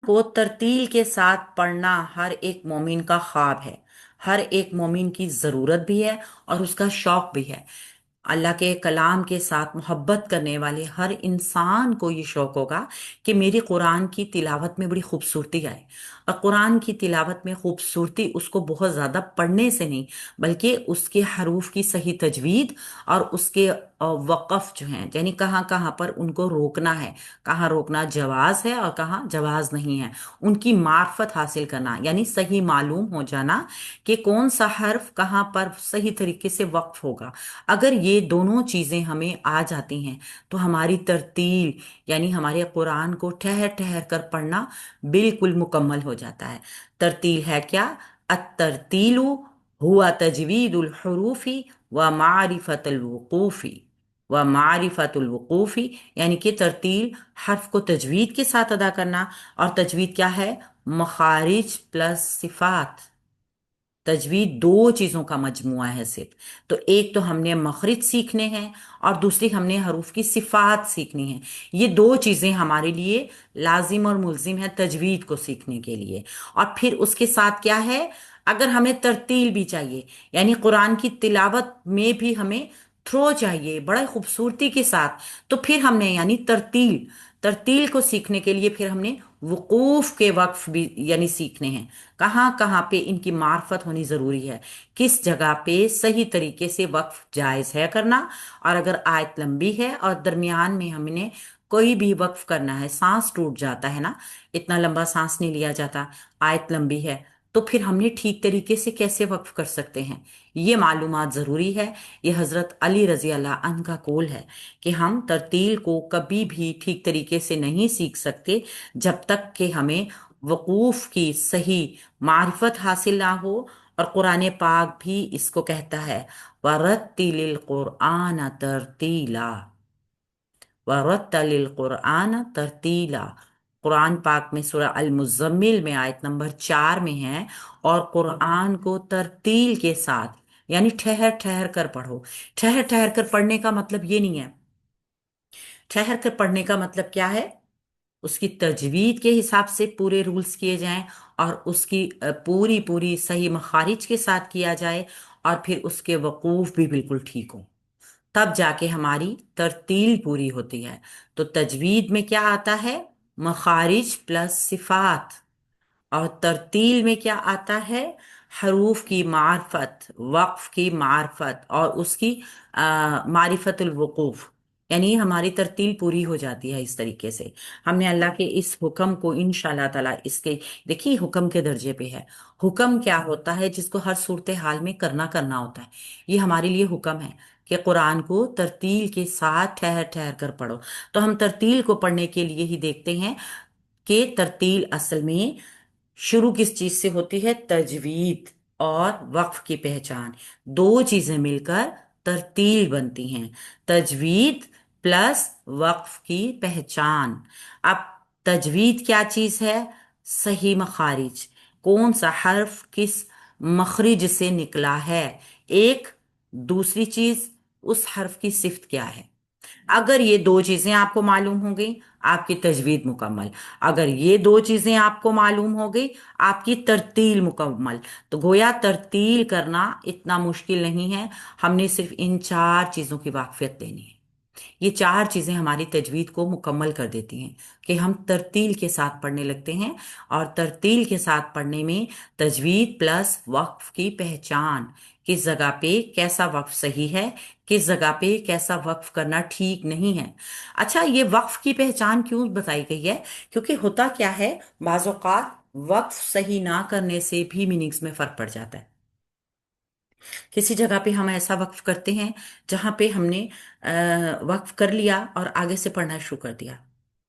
کو तरतील के साथ पढ़ना हर एक मोमिन का ख्वाब है। हर एक मोमिन की ज़रूरत भी है और उसका शौक भी है। अल्लाह के कलाम के साथ मोहब्बत करने वाले हर इंसान को ये शौक होगा कि मेरी कुरान की तिलावत में बड़ी खूबसूरती आए। और कुरान की तिलावत में खूबसूरती उसको बहुत ज़्यादा पढ़ने से नहीं, बल्कि उसके हरूफ की सही तजवीद और उसके वक़फ़ जो हैं, यानी कहाँ कहाँ पर उनको रोकना है, कहाँ रोकना जवाज़ है और कहाँ जवाज़ नहीं है, उनकी मार्फत हासिल करना, यानी सही मालूम हो जाना कि कौन सा हर्फ कहाँ पर सही तरीके से वक्फ होगा। अगर ये दोनों चीज़ें हमें आ जाती हैं तो हमारी तरतील, यानी हमारे कुरान को ठहर ठहर कर पढ़ना बिल्कुल मुकम्मल हो जाता है। तरतील है क्या? अतरतीलु हुआ तजवीदुल हुरूफी व मारिफतुल वुकूफी। व मारिफतुल वुकूफी यानी कि तरतील हर्फ को तजवीद के साथ अदा करना। और तजवीद क्या है? मखारिज प्लस सिफात। तजवीद दो चीज़ों का मजमुआ है सिर्फ। तो एक तो हमने मखरिज सीखने हैं और दूसरी हमने हरूफ की सिफात सीखनी है। ये दो चीज़ें हमारे लिए लाजिम और मुल्जिम है तजवीद को सीखने के लिए। और फिर उसके साथ क्या है? अगर हमें तरतील भी चाहिए, यानी कुरान की तिलावत में भी हमें थ्रो चाहिए बड़ा खूबसूरती के साथ, तो फिर हमने यानी तरतील तरतील को सीखने के लिए फिर हमने वकूफ के वक्फ भी यानी सीखने हैं। कहाँ कहाँ पे इनकी मार्फत होनी ज़रूरी है, किस जगह पे सही तरीके से वक्फ जायज़ है करना। और अगर आयत लंबी है और दरमियान में हमने कोई भी वक्फ करना है, सांस टूट जाता है ना, इतना लंबा सांस नहीं लिया जाता, आयत लंबी है, तो फिर हमने ठीक तरीके से कैसे वक्फ कर सकते हैं, ये मालूमात ज़रूरी है। ये हज़रत अली रज़ी अल्लाह अन्हु का कौल है कि हम तरतील को कभी भी ठीक तरीके से नहीं सीख सकते जब तक कि हमें वकूफ की सही मारिफत हासिल ना हो। और कुरान पाक भी इसको कहता है, वरत्तिलिल कुरआन तरतीला। वरत्तिलिल कुरआन तरतीला। कुरान पाक में सूरह अल मुज़म्मिल में आयत नंबर 4 में है, और कुरान को तरतील के साथ यानी ठहर ठहर कर पढ़ो। ठहर ठहर कर पढ़ने का मतलब ये नहीं है, ठहर कर पढ़ने का मतलब क्या है? उसकी तजवीद के हिसाब से पूरे रूल्स किए जाएं और उसकी पूरी पूरी सही मखारिज के साथ किया जाए, और फिर उसके वकूफ भी बिल्कुल ठीक हो, तब जाके हमारी तरतील पूरी होती है। तो तजवीद में क्या आता है? मखारिज प्लस सिफात। और तरतील में क्या आता है? हरूफ की मार्फत, वक्फ की मार्फत और उसकी मारिफतुल वकूफ, यानी हमारी तरतील पूरी हो जाती है। इस तरीके से हमने अल्लाह के इस हुक्म को इंशाल्लाह ताला इसके, देखिए हुक्म के दर्जे पे है। हुक्म क्या होता है? जिसको हर सूरत हाल में करना करना होता है। ये हमारे लिए हुक्म है कि कुरान को तरतील के साथ ठहर ठहर कर पढ़ो। तो हम तरतील को पढ़ने के लिए ही देखते हैं कि तरतील असल में शुरू किस चीज से होती है? तजवीद और वक्फ की पहचान, दो चीजें मिलकर तरतील बनती हैं। तजवीद प्लस वक्फ की पहचान। अब तजवीद क्या चीज है? सही मखारिज, कौन सा हर्फ किस मखरिज से निकला है, एक। दूसरी चीज, उस हर्फ की सिफ्त क्या है। अगर ये दो चीजें आपको मालूम हो गई, आपकी तजवीद मुकम्मल। अगर ये दो चीजें आपको मालूम हो गई, आपकी तरतील मुकम्मल। तो गोया तरतील करना इतना मुश्किल नहीं है, हमने सिर्फ इन चार चीजों की वाकफियत लेनी है। ये चार चीजें हमारी तजवीद को मुकम्मल कर देती हैं कि हम तरतील के साथ पढ़ने लगते हैं। और तरतील के साथ पढ़ने में तजवीद प्लस वक्फ की पहचान, किस जगह पे कैसा वक्फ सही है, किस जगह पे कैसा वक्फ करना ठीक नहीं है। अच्छा, ये वक्फ की पहचान क्यों बताई गई है? क्योंकि होता क्या है, बाज़ औक़ात वक्फ सही ना करने से भी मीनिंग्स में फर्क पड़ जाता है। किसी जगह पे हम ऐसा वक्फ करते हैं जहां पे हमने वक्फ कर लिया और आगे से पढ़ना शुरू कर दिया,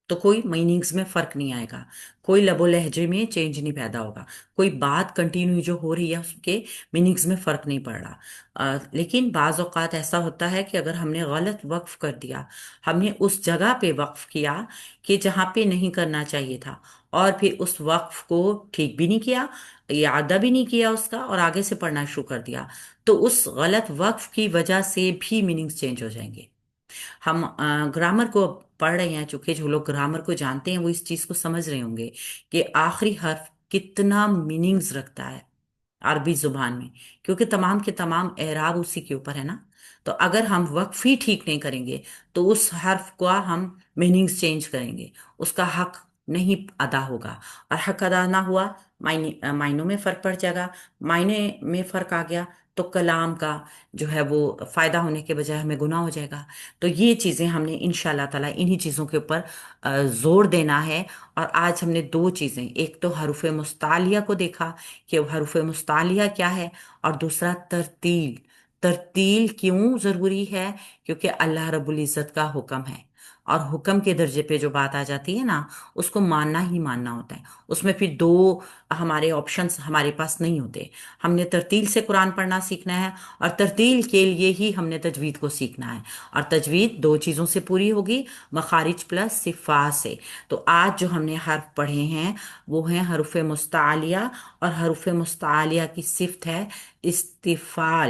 तो कोई मीनिंग्स में फर्क नहीं आएगा, कोई लबो लहजे में चेंज नहीं पैदा होगा, कोई बात कंटिन्यू जो हो रही है उसके मीनिंग्स में फर्क नहीं पड़ रहा। लेकिन बाज़ औक़ात ऐसा होता है कि अगर हमने गलत वक्फ कर दिया, हमने उस जगह पे वक्फ किया कि जहाँ पे नहीं करना चाहिए था, और फिर उस वक्फ को ठीक भी नहीं किया, यादा भी नहीं किया उसका, और आगे से पढ़ना शुरू कर दिया, तो उस गलत वक्फ की वजह से भी मीनिंग्स चेंज हो जाएंगे। हम ग्रामर को پڑھ رہے ہیں، چونکہ جو لوگ گرامر کو جانتے ہیں وہ اس چیز کو سمجھ رہے ہوں گے کہ آخری حرف کتنا میننگز رکھتا ہے عربی زبان میں، کیونکہ تمام کے تمام اعراب اسی کے اوپر ہے نا۔ تو اگر ہم وقف ہی ٹھیک نہیں کریں گے تو اس حرف کا ہم میننگز چینج کریں گے، اس کا حق نہیں ادا ہوگا، اور حق ادا نہ ہوا، معنوں میں فرق پڑ جائے گا، معنی میں فرق آ گیا تو کلام کا جو ہے وہ فائدہ ہونے کے بجائے ہمیں گناہ ہو جائے گا۔ تو یہ چیزیں ہم نے ان شاء اللہ تعالیٰ انہی چیزوں کے اوپر زور دینا ہے۔ اور آج ہم نے دو چیزیں، ایک تو حروف مستعلیہ کو دیکھا کہ حروف مستعلیہ کیا ہے، اور دوسرا ترتیل۔ ترتیل کیوں ضروری ہے؟ کیونکہ اللہ رب العزت کا حکم ہے، اور حکم کے درجے پہ جو بات آ جاتی ہے نا، اس کو ماننا ہی ماننا ہوتا ہے، اس میں پھر دو ہمارے آپشنس ہمارے پاس نہیں ہوتے۔ ہم نے ترتیل سے قرآن پڑھنا سیکھنا ہے، اور ترتیل کے لیے ہی ہم نے تجوید کو سیکھنا ہے، اور تجوید دو چیزوں سے پوری ہوگی، مخارج پلس صفات سے۔ تو آج جو ہم نے حرف پڑھے ہیں وہ ہیں حروف مستعلیہ، اور حروف مستعلیہ کی صفت ہے استفال۔